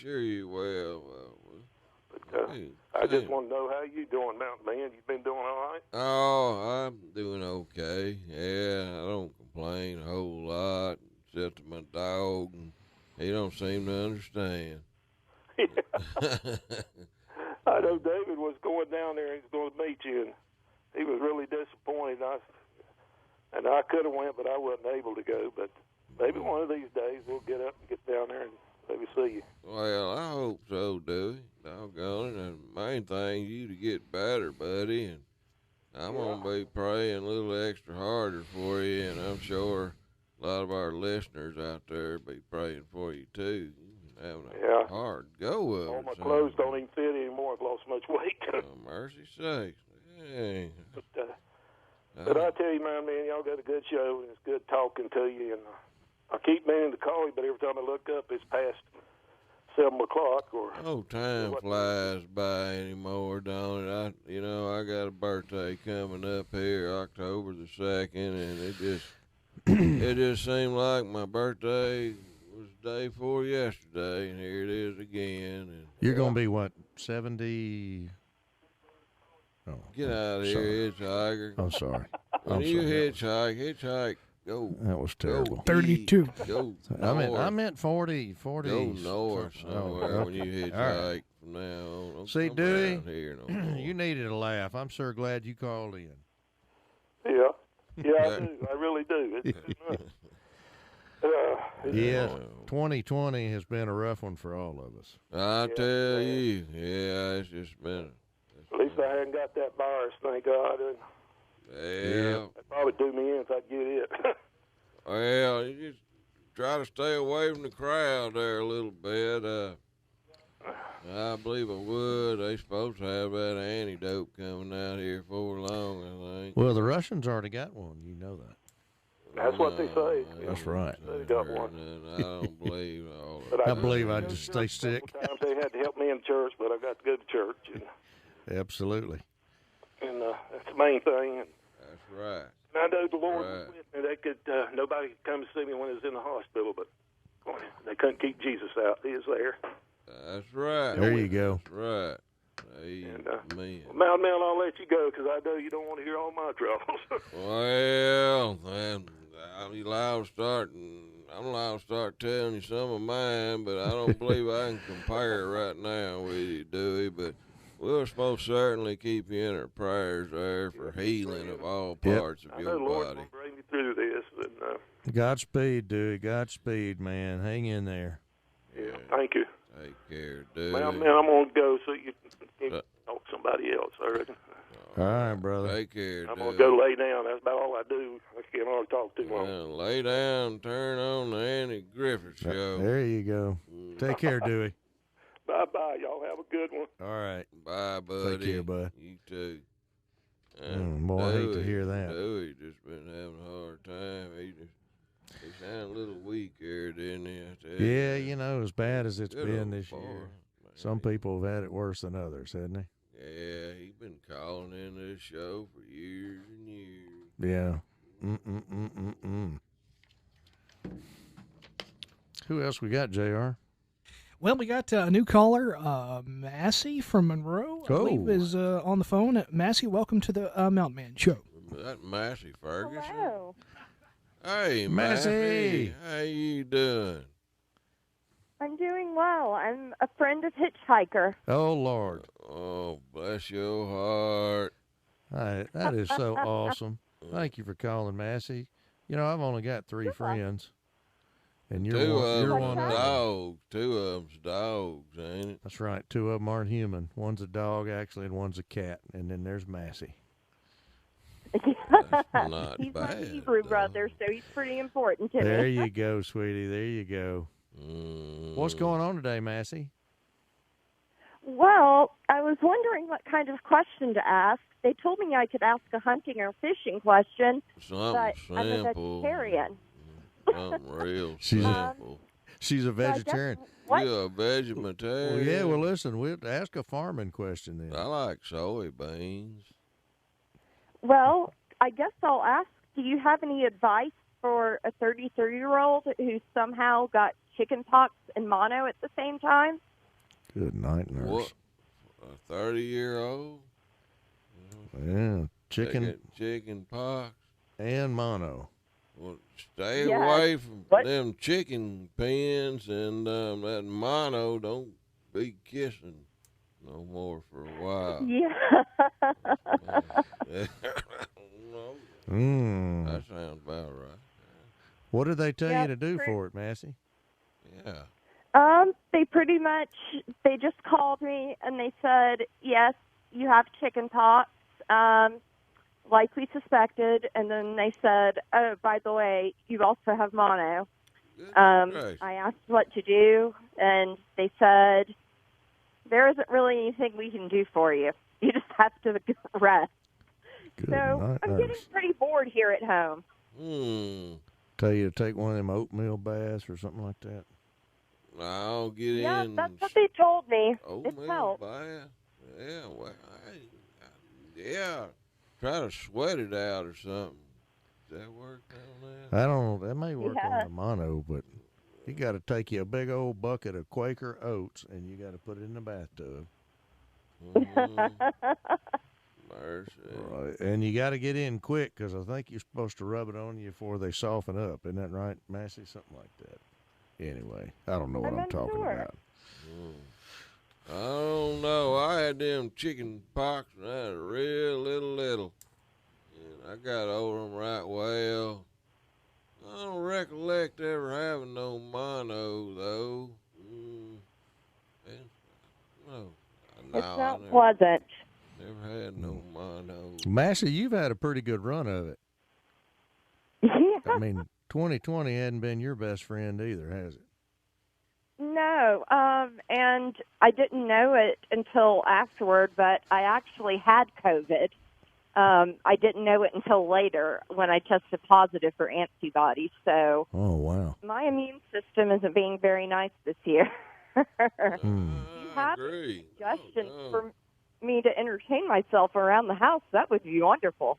But I just want to know how you doing, Mountain Man. You been doing all right? Oh, I'm doing okay. Yeah, I don't complain a whole lot, except to my dog, and he don't seem to understand. I know David was going down there and he's going to meet you, and he was really disappointed. And I could have went, but I wasn't able to go. But maybe one of these days we'll get up and get down there and maybe see you. Well, I hope so, Dewey. Doggone it. And the main thing, you to get better, buddy. And I'm going to be praying a little extra harder for you, and I'm sure a lot of our listeners out there be praying for you, too. Having a hard go of it. All my clothes don't even fit anymore. I've lost much weight. Oh, mercy sakes. Hey. But I tell you, man, y'all got a good show, and it's good talking to you. And I keep meaning to call you, but every time I look up, it's past 7 o'clock. Time flies by anymore, don't it? I got a birthday coming up here, October the 2nd, and it just seemed like my birthday was the day before yesterday, and here it is again. And you're gonna be what, 70? Oh, get out of here, hitchhiker! I'm sorry. When you hitchhike. Go. That was terrible. 32. Go. I meant 40. Go north somewhere when you hitchhike from now on. Don't see, Dewey, no you needed a laugh. I'm sure glad you called in. Yeah, I do. I really do. Yeah, 2020 has been a rough one for all of us. I tell you, it's just been. At least I hadn't got that virus, thank God. And it'd probably do me in if I get it. Well, you just try to stay away from the crowd there a little bit. I believe I would. They supposed to have that antidote coming out here before long, I think. Well, the Russians already got one. You know that. That's what they say. That's right. They got one. I don't believe all of But I believe I'd just stay sick. Sometimes they had to help me in church, but I got to go to church. Absolutely. And that's the main thing. That's right. And I know the Lord was with me. They could, nobody could come to see me when I was in the hospital, but they couldn't keep Jesus out. He was there. That's right. There you go. That's right. Amen. Mountain Man, I'll let you go because I know you don't want to hear all my troubles. Well, man, I'm allowed to start telling you some of mine, but I don't believe I can compare right now with you, Dewey. But we'll most certainly keep you in our prayers there for healing of all parts of your body. Lord's body. Gonna bring me through this. And, Godspeed, Dewey. Godspeed, man. Hang in there. Yeah, thank you. Take care, Dewey. Man, I'm going to go so you can talk to somebody else, I reckon. All right, brother. Take care, I'm going to go lay down. That's about all I do. I can't hardly talk too long. Well, lay down and turn on the Andy Griffith Show. There you go. Take care, Dewey. Bye-bye. Y'all have a good one. All right. Bye, buddy. Take care, bud. You too. Boy, I hate to hear that. Dewey just been having a hard time. He sounded a little weak here, didn't he? Yeah, as bad as it's been this year. Man. Some people have had it worse than others, hasn't they? Yeah, he's been calling in this show for years and years. Yeah. Who else we got, JR? Well, we got a new caller, Massey from Monroe, I believe is on the phone. Massey, welcome to the Mountain Man Show. That Massey Ferguson? Hello. Hey, Massey. How you doing? I'm doing well. I'm a friend of Hitchhiker. Oh, Lord. Oh, bless your heart. That is so awesome. Thank you for calling, Massey. I've only got 3 friends. And you're one of them. Two of them's dogs, ain't it? That's right. 2 of them aren't human. One's a dog, actually, and one's a cat. And then there's Massey. Not he's bad, my Hebrew brother, so he's pretty important to me. There you go, sweetie. There you go. What's going on today, Massey? Well, I was wondering what kind of question to ask. They told me I could ask a hunting or fishing question, but I'm a vegetarian. Something real simple. She's a vegetarian. You're a vegetarian? Well, yeah, well, listen, we'll ask a farming question then. I like soybeans. Well, I guess I'll ask, do you have any advice for a 33-year-old who somehow got chicken pox and mono at the same time? Good night, nurse. a 30-year-old. Yeah, chicken pox and mono. Well, stay Yeah. away from What? them chicken pens and that mono. Don't be kissing no more for a while. Yeah. That sounds about right. What did they tell Yeah, you to do pretty- for it, Massey? Yeah. They pretty much, they just called me and they said, yes, you have chicken pox, like we suspected. And then they said, oh, by the way, you also have mono. Christ. I asked what to do, and they said, there isn't really anything we can do for you. You just have to rest. So I'm getting pretty bored here at home. Tell you to take one of them oatmeal baths or something like that. I'll get Yeah, in. that's what they told me. It Oatmeal helped. bath. Yeah, well, yeah. Try to sweat it out or something. Does that work on that? I don't know. That may work Yeah. on the mono, but you got to take you a big old bucket of Quaker oats and you got to put it in the bathtub. Mercy. Right. And you got to get in quick because I think you're supposed to rub it on you before they soften up. Isn't that right, Massey? Something like that. Anyway, I don't know what I'm talking about. I don't know. I had them chicken pox when I was real little. And I got over them right well. I don't recollect ever having no mono, though. No. It's not pleasant. Never had no mono. Massey, you've had a pretty good run of it. Yeah. I mean, 2020 hadn't been your best friend either, has it? No, and I didn't know it until afterward, but I actually had COVID. I didn't know it until later when I tested positive for antibodies. So, oh wow, my immune system isn't being very nice this year. Hmm. You have a suggestion for me to entertain myself around the house? That would be wonderful.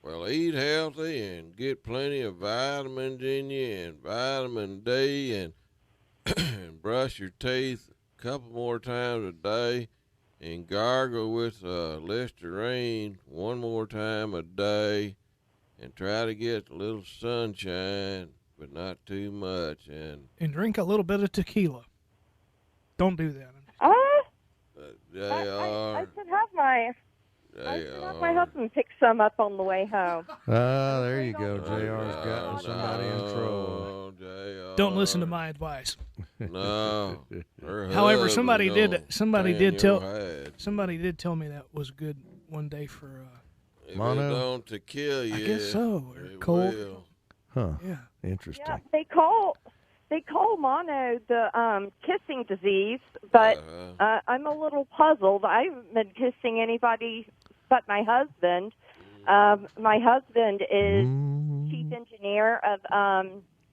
Well, eat healthy and get plenty of vitamins in you and vitamin D and, and brush your teeth a couple more times a day and gargle with Listerine one more time a day and try to get a little sunshine, but not too much. And drink a little bit of tequila. Don't do that. I should have my husband pick some up on the way home. There you go. JR's gotten somebody in trouble. Don't listen to my advice. No. However, somebody did tell me that was good one day for mono. It don't to kill you. I guess so. Or cold. Will. Huh. Yeah. Interesting. Yeah, they call mono the kissing disease, but I'm a little puzzled. I haven't been kissing anybody but my husband. My husband is chief engineer of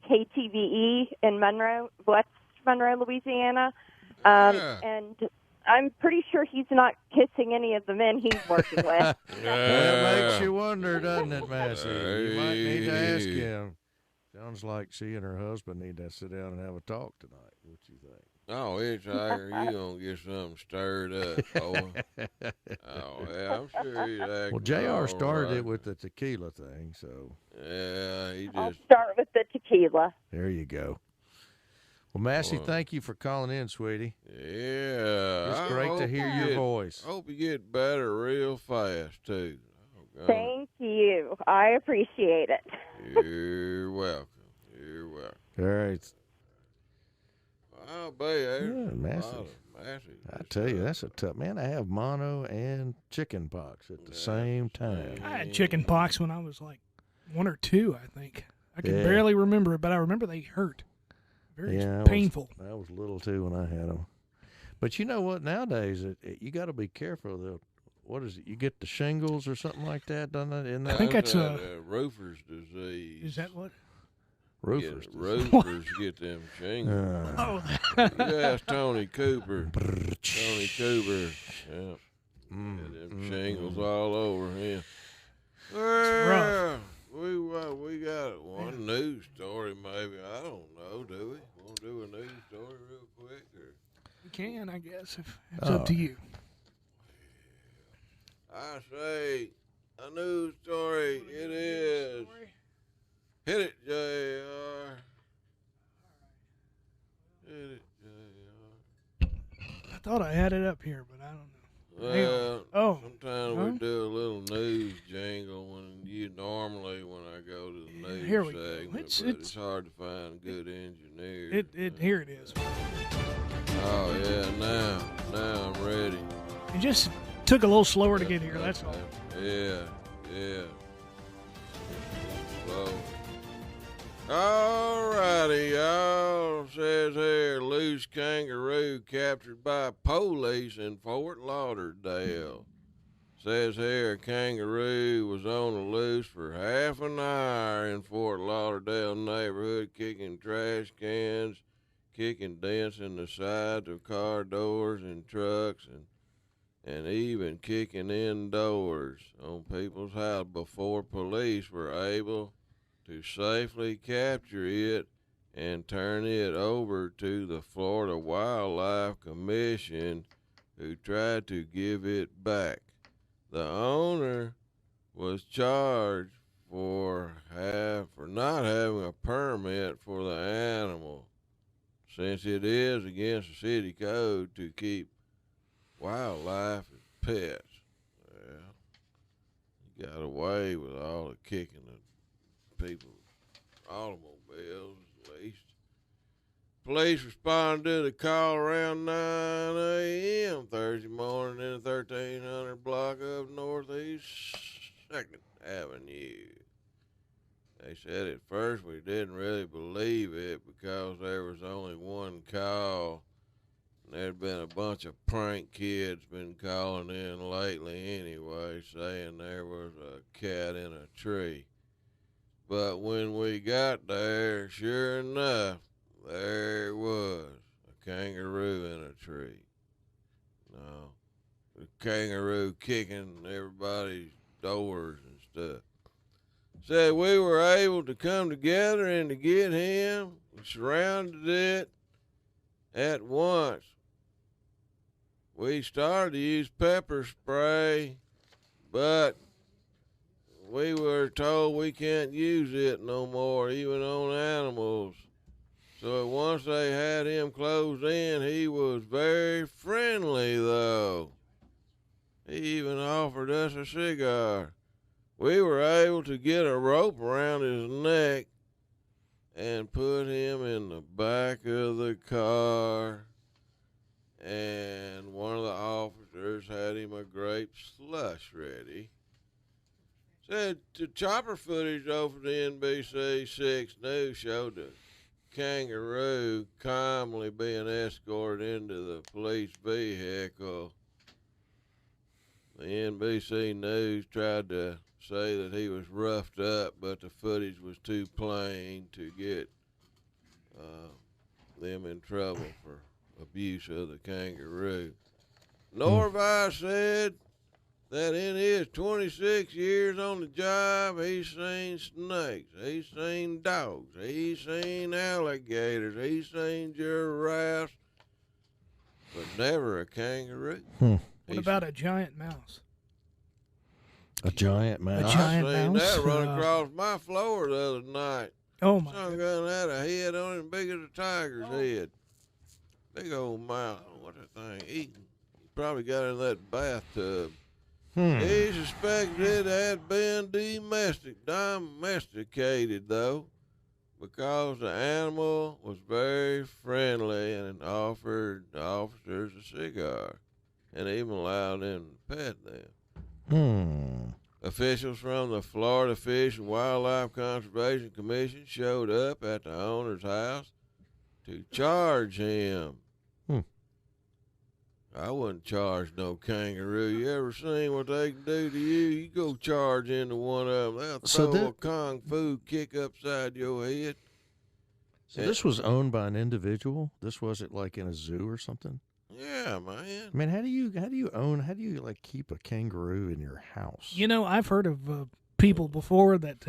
KTVE in West Monroe, Louisiana, and I'm pretty sure he's not kissing any of the men he's working with. That makes you wonder, doesn't it, Massey? You might need to ask him. Sounds like she and her husband need to sit down and have a talk tonight. What you think? Oh, Hitchhiker, you gonna get something stirred up, boy. Oh, yeah, I'm sure he's acting. Well, JR started right. it with the tequila thing, so. Yeah, he I'll just. start with the tequila. There you go. Well, Massey, thank you for calling in, sweetie. Yeah. It's great to hear your voice. Hope you get better real fast, too. Oh, Thank you. I appreciate it. You're welcome. You're welcome. All right. I'll be there. Yeah, Massey. I tell you, that's a tough man. I have mono and chicken pox at the same time. I had chicken pox when I was like 1 or 2, I think. I can barely remember it, but I remember they hurt. Very painful. I was little too when I had them. But you know what? Nowadays, you got to be careful. What is it? You get the shingles or something like that, doesn't it? Isn't that? I think that's roofer's disease. Is that what? Roofers. Roofers get them shingles. You ask Tony Cooper. Tony Cooper. Yeah. Them shingles all over him. Well, we got one news story maybe. I don't know, do we? Want to do a news story real quick? Or? is. It's up to you. I say a news story. It is. Hit it, JR. Hit it, JR. I thought I had it up here, but I don't know. Well, sometimes we do a little news jingle when I go to the news here we segment, go. it's hard to find a good engineer. Here it is. Oh yeah, now I'm ready. It just took a little slower to get here. That's all. Yeah. Slow. Alrighty, y'all. Says here, loose kangaroo captured by police in Fort Lauderdale. Says here, a kangaroo was on the loose for half an hour in Fort Lauderdale neighborhood, kicking trash cans, kicking dents in the sides of car doors and trucks, and even kicking indoors on people's houses before police were able to safely capture it and turn it over to the Florida Wildlife Commission, who tried to give it back. The owner was charged for not having a permit for the animal, since it is against the city code to keep wildlife as pets. Well, he got away with all the kicking of people's automobiles, at least. Police responded to the call around 9 a.m. Thursday morning in the 1300 block of Northeast 2nd Avenue. They said at first we didn't really believe it because there was only one call. There'd been a bunch of prank kids been calling in lately anyway, saying there was a cat in a tree. But when we got there, sure enough, there was a kangaroo in a tree. No, the kangaroo kicking everybody's doors and stuff. Said we were able to come together and to get him. We surrounded it at once. We started to use pepper spray, but we were told we can't use it no more, even on animals. So once they had him closed in, he was very friendly, though. He even offered us a cigar. We were able to get a rope around his neck and put him in the back of the car. And one of the officers had him a grape slush ready. Said the chopper footage over the NBC 6 News showed the kangaroo calmly being escorted into the police vehicle. The NBC News tried to say that he was roughed up, but the footage was too plain to get them in trouble for abuse of the kangaroo. Norvi said that in his 26 years on the job, he's seen snakes, he's seen dogs, he's seen alligators, he's seen giraffes, but never a kangaroo. What about a giant mouse? A giant mouse? A giant I seen mouse? that run across my floor the other night. Oh, my Some gun had a head on it big as a tiger's head. Big old mouse. What that thing eating? He probably got in that bathtub. He suspected it had been domesticated, though, because the animal was very friendly and offered the officers a cigar and even allowed them to pet them. Officials from the Florida Fish and Wildlife Conservation Commission showed up at the owner's house to charge him. I wouldn't charge no kangaroo. You ever seen what they can do to you? You go charge into one of them, they'll throw a kung fu kick upside your head. So this was owned by an individual? This wasn't like in a zoo or something? Yeah, man. I mean, how do you like keep a kangaroo in your house? You know, I've heard of people before that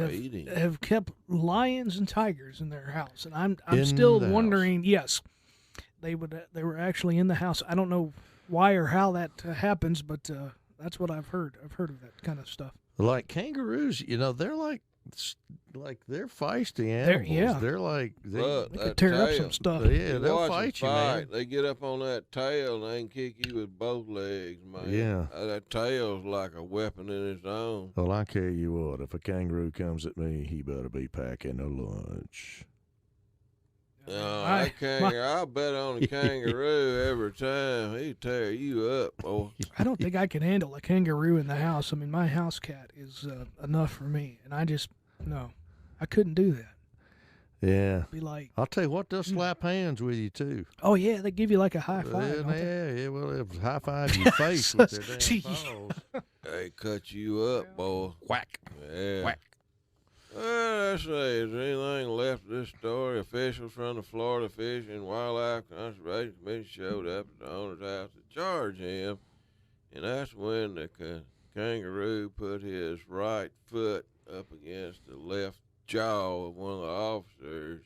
have kept lions and tigers in their house, and I'm still wondering. Yes, they were actually in the house. I don't know why or how that happens, but that's what I've heard. I've heard of that kind of stuff. Like kangaroos, they're like they're feisty animals. They're like they could tear up some stuff. Yeah, they'll fight you, man. They get up on that tail and they can kick you with both legs, man. Yeah. That tail's like a weapon in its own. Well, I tell you what, if a kangaroo comes at me, he better be packing a lunch. I'll bet on a kangaroo every time. He tear you up, boy. I don't think I can handle a kangaroo in the house. I mean, my house cat is enough for me, and I couldn't do that. Yeah. Be like, I'll tell you what, they'll slap hands with you too. Oh yeah, they give you like a high five. Yeah. Well, they'll high five your face with their damn paws. They cut you up, boy. Whack. Yeah. Whack. Well, let's see, is there anything left of this story? Officials from the Florida Fish and Wildlife Conservation Commission showed up at the owner's house to charge him, and that's when the kangaroo put his right foot up against the left jaw of one of the officers.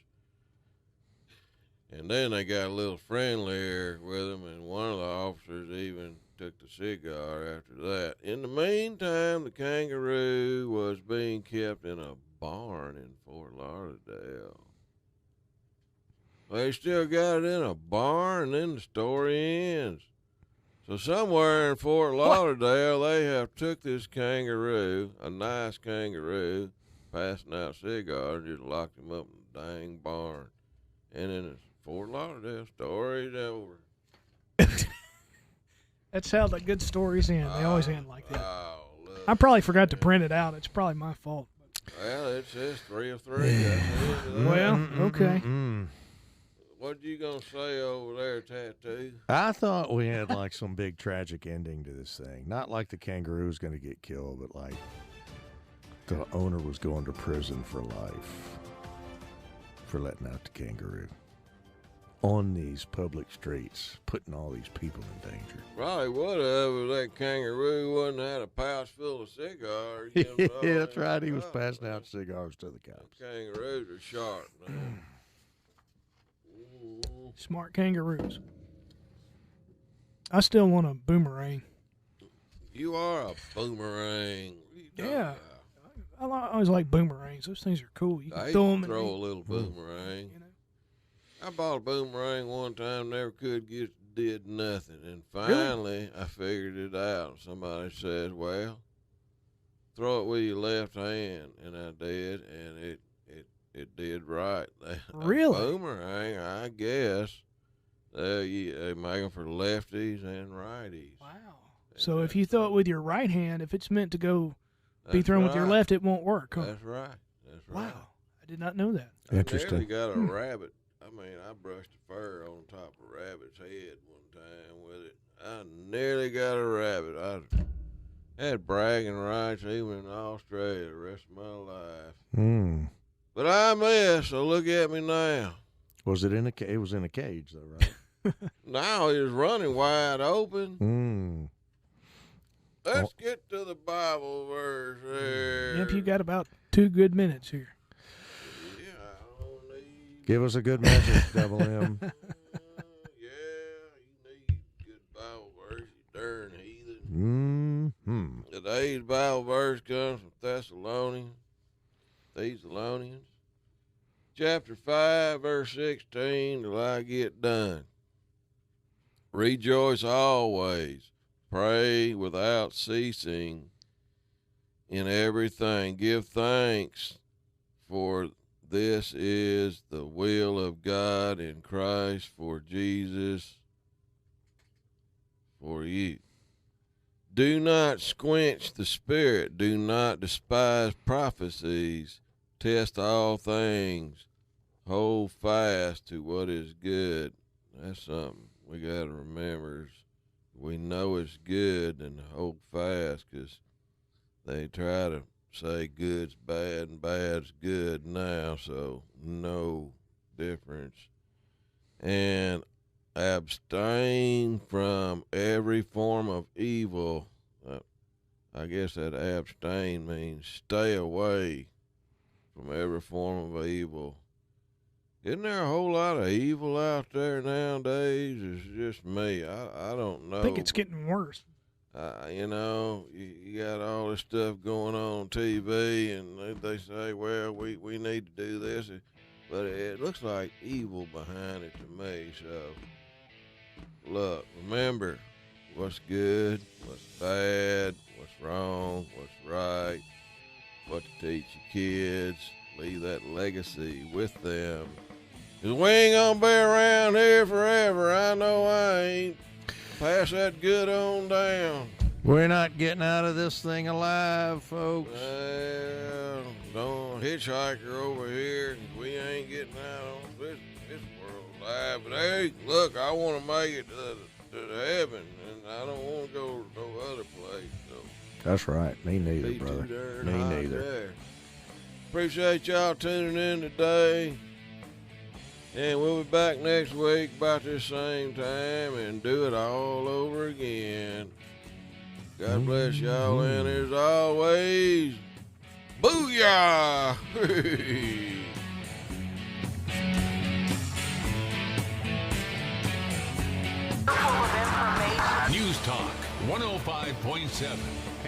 And then they got a little friendlier with him, and one of the officers even took the cigar after that. In the meantime, the kangaroo was being kept in a barn in Fort Lauderdale. They still got it in a barn, and then the story ends. So somewhere in Fort Lauderdale, they have took this kangaroo, a nice kangaroo, passing out cigars, and just locked him up in the dang barn. And then it's Fort Lauderdale, story's over. That's how the good stories end. They always end like that. I probably forgot to print it out. It's probably my fault. Well, it says 3 of 3. Well, okay. What you gonna say over there, Tattoo? I thought we had like some big tragic ending to this thing. Not like the kangaroo was going to get killed, but like the owner was going to prison for life for letting out the kangaroo on these public streets, putting all these people in danger. Probably would have if that kangaroo wouldn't have had a pouch full of cigars. Yeah, that's right. He was passing out cigars to the cops. Kangaroos are sharp, man. Smart kangaroos. I still want a boomerang. You are a boomerang. Yeah. I always like boomerangs. Those things are cool. You can throw them a little boomerang. I bought a boomerang one time, never could did nothing. And finally, I figured it out. Somebody says, well, throw it with your left hand. And I did, and it did right. Really? A boomerang, I guess. They make them for lefties and righties. Wow. So if you throw it with your right hand, if it's meant to go be thrown with your left, it won't work. Huh? That's right. That's right. Wow. I did not know that. Interesting. I nearly got a rabbit. I mean, I brushed the fur on top of a rabbit's head one time with it. I nearly got a rabbit. I had bragging rights even in Australia the rest of my life. But I missed, so look at me now. Was it in a it was in a cage though, right? Now it was running wide open. Let's get to the Bible verse here. Yep, you got about 2 good minutes here. Give us a good message, Double M. You need good Bible verse, you darn heathen. Today's Bible verse comes from Thessalonians, chapter 5, verse 16, till I get done. Rejoice always, pray without ceasing, in everything give thanks, for this is the will of God in Christ for Jesus for you. Do not squench the spirit. Do not despise prophecies. Test all things. Hold fast to what is good. That's something we got to remember. We know it's good and hold fast, because they try to say good's bad and bad's good now, so no difference. And abstain from every form of evil. I guess that abstain means stay away from every form of evil. Isn't there a whole lot of evil out there nowadays? It's just me. I don't know. I think it's getting worse. You know, you got all this stuff going on TV, and they say, well, we need to do this. But it looks like evil behind it to me. So, look, remember what's good, what's bad, what's wrong, what's right, what to teach your kids. Leave that legacy with them. 'Cause we ain't gonna be around here forever. I know I ain't. Pass that good on down. We're not getting out of this thing alive, folks. Well, don't hitchhiker over here. We ain't getting out of this world alive. But hey, look, I want to make it to heaven, and I don't want to go to no other place. So. That's right. Me neither, brother. Me neither. There. Appreciate y'all tuning in today. And we'll be back next week about this same time and do it all over again. God bless y'all, and as always, booyah! News Talk 105.7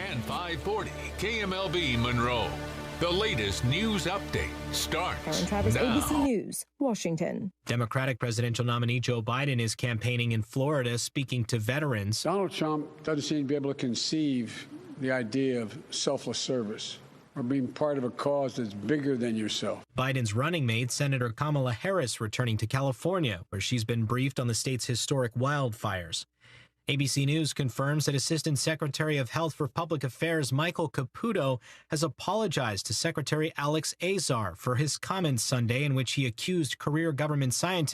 and 540 KMLB Monroe. The latest news update starts Aaron Travis, now. ABC News, Washington. Democratic presidential nominee Joe Biden is campaigning in Florida, speaking to veterans. Donald Trump doesn't seem to be able to conceive the idea of selfless service or being part of a cause that's bigger than yourself. Biden's running mate, Senator Kamala Harris, returning to California, where she's been briefed on the state's historic wildfires. ABC News confirms that Assistant Secretary of Health for Public Affairs Michael Caputo has apologized to Secretary Alex Azar for his comments Sunday in which he accused career government scientist